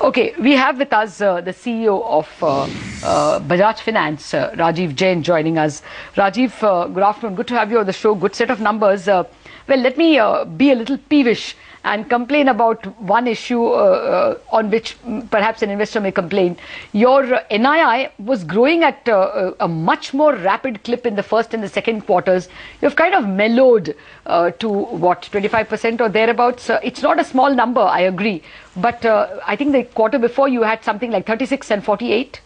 Okay, we have with us the CEO of Bajaj Finance, Rajiv Jain, joining us. Rajiv, good afternoon. Good to have you on the show. Good set of numbers. Well, let me be a little peevish and complain about one issue on which perhaps an investor may complain. Your NII was growing at a much more rapid clip in the first and the second quarters. You've kind of mellowed to what, 25% or thereabouts. It's not a small number, I agree. But I think the quarter before you had something like 36 and 48.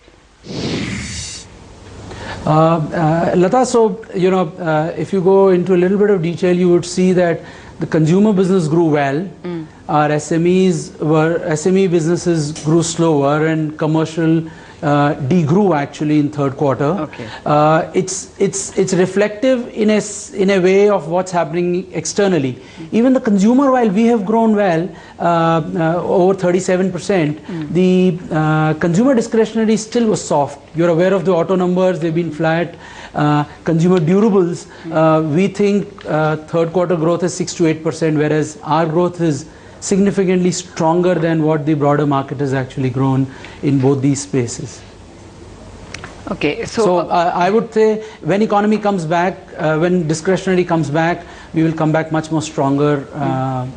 Lata, so, if you go into a little bit of detail, you would see that the consumer business grew well. Our SME businesses grew slower, and commercial degrew actually in third quarter. Okay. It's reflective in a way of what's happening externally. Even the consumer, while we have grown well, over 37%, the consumer discretionary still was soft. You're aware of the auto numbers; they've been flat. Consumer durables, we think third quarter growth is 6 to 8%, whereas our growth is significantly stronger than what the broader market has actually grown in both these spaces. Okay, so I would say when economy comes back, when discretionary comes back, we will come back much more stronger as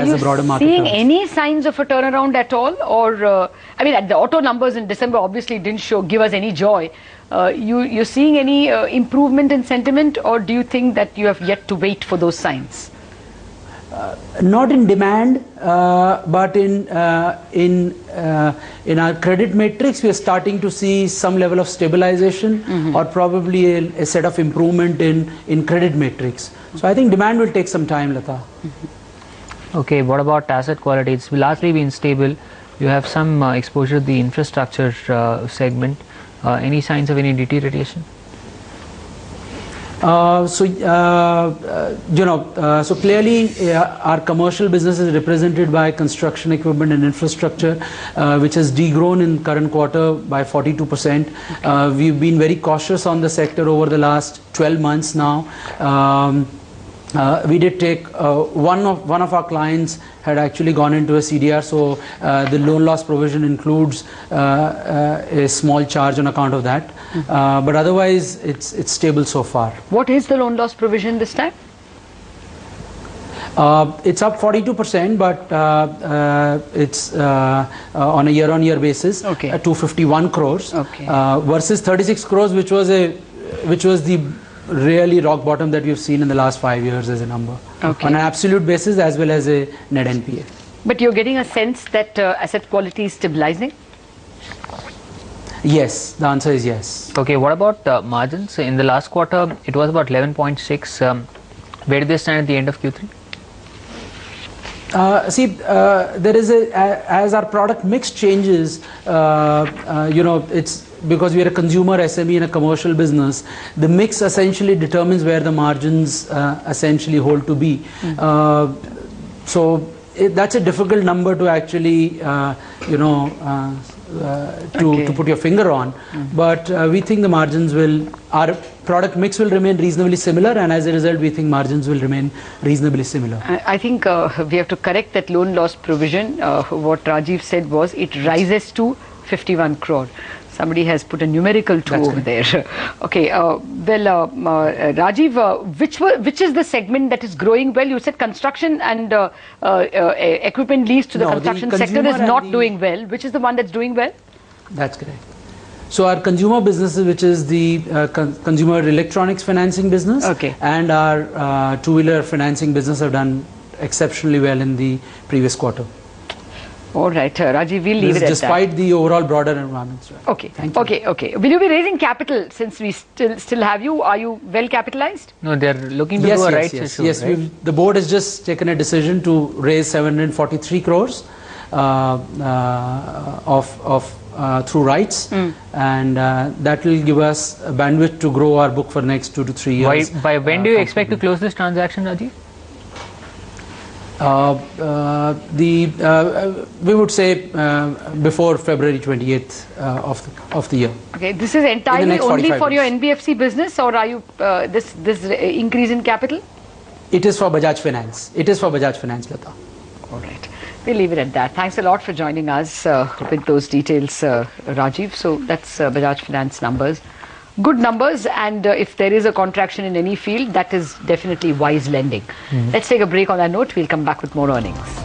the broader market. Are you seeing turns. any signs of a turnaround at all? Or, I mean, the auto numbers in December obviously didn't give us any joy. You're seeing any improvement in sentiment, or do you think that you have yet to wait for those signs? Not in demand, but in our credit matrix, we are starting to see some level of stabilization, or probably a set of improvement in credit matrix. So I think demand will take some time, Lata. Okay, what about asset quality? It's largely been stable. You have some exposure to the infrastructure segment. Any signs of any deterioration? So clearly our commercial business is represented by construction equipment and infrastructure, which has degrown in current quarter by 42%. We've been very cautious on the sector over the last 12 months now. We did take one of our clients had actually gone into a CDR, so the loan loss provision includes a small charge on account of that. But otherwise, it's stable so far. What is the loan loss provision this time? It's up 42%, but it's on a year-on-year basis. Okay. 251 crores. Okay. Versus 36 crores, which was the really rock bottom that we've seen in the last 5 years as a number. Okay. On an absolute basis as well as a net NPA. But you're getting a sense that asset quality is stabilizing? Yes, the answer is yes. Okay, what about margins? In the last quarter, it was about 11.6. Where did they stand at the end of Q3? There is as our product mix changes, it's because we are a consumer SME and a commercial business, the mix essentially determines where the margins essentially hold to be. So that's a difficult number to actually, to put your finger on. But we think the margins our product mix will remain reasonably similar, and as a result, we think margins will remain reasonably similar. I think we have to correct that loan loss provision. What Rajiv said was it rises to 51 crore. Somebody has put a numerical 2 over there. Okay, Rajiv, which is the segment that is growing well? You said construction and equipment leased to the construction sector is not doing well. Which is the one that's doing well? That's correct. So our consumer businesses, which is the consumer electronics financing business, and our two-wheeler financing business have done exceptionally well in the previous quarter. All right, Rajiv, we'll leave it at that. Despite the overall broader environment. Okay. Okay. Will you be raising capital since we still have you? Are you well capitalized? No, they're looking to do a rights issue. Yes, right? The board has just taken a decision to raise 743 crores through rights, and that will give us a bandwidth to grow our book for the next 2 to 3 years. By when do you expect to close this transaction, Rajiv? We would say before February 28th of the year. Okay, this is entirely only for your NBFC business, or are you this increase in capital? It is for Bajaj Finance. It is for Bajaj Finance, Lata. All right. We'll leave it at that. Thanks a lot for joining us with those details, Rajiv. So that's Bajaj Finance numbers. Good numbers, and if there is a contraction in any field, that is definitely wise lending. Let's take a break on that note. We'll come back with more earnings.